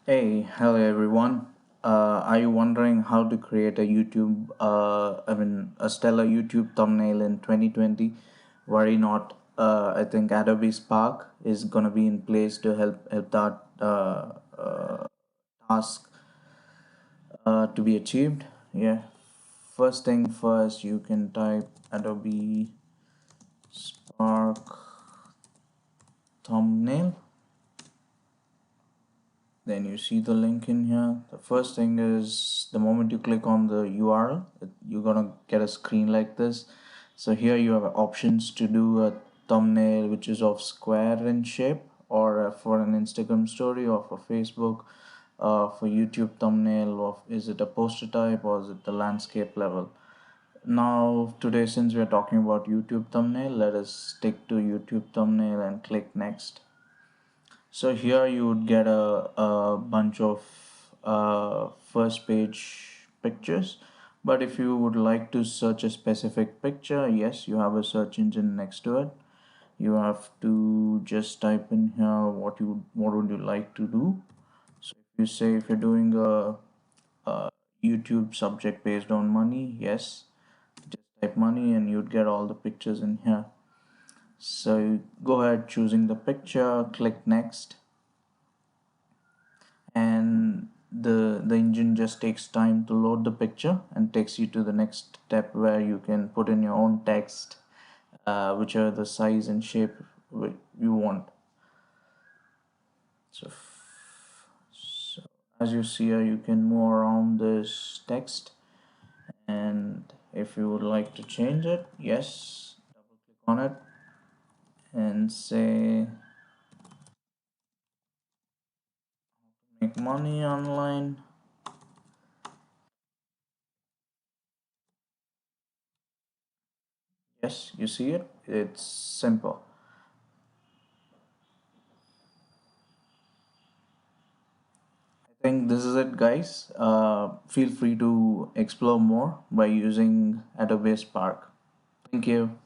Hey, hello everyone. Are you wondering how to create a a stellar YouTube thumbnail in 2020? Worry not. I think Adobe Spark is gonna be in place to help that task to be achieved. Yeah. First thing first, you can type Adobe Spark thumbnail. Then you see the link in here. The first thing is the moment you click on the URL, you're gonna get a screen like this. So here you have options to do a thumbnail which is of square in shape, or for an Instagram story, or for Facebook, for YouTube thumbnail, or is it a poster type, or is it the landscape level? Now today, since we are talking about YouTube thumbnail, let us stick to YouTube thumbnail and click next. So here you would get a bunch of first page pictures. But if you would like to search a specific picture, yes, you have a search engine next to it. You have to just type in here what would you like to do. So if you say if you're doing a YouTube subject based on money, yes, just type money and you'd get all the pictures in here. So you go ahead choosing the picture, click next, and the engine just takes time to load the picture and takes you to the next step where you can put in your own text, which are the size and shape you want. So as you see here, you can move around this text, and if you would like to change it, yes, double click on it and say make money online. Yes, you see it, it's simple. I think this is it, guys. Feel free to explore more by using Adobe Spark. Thank you.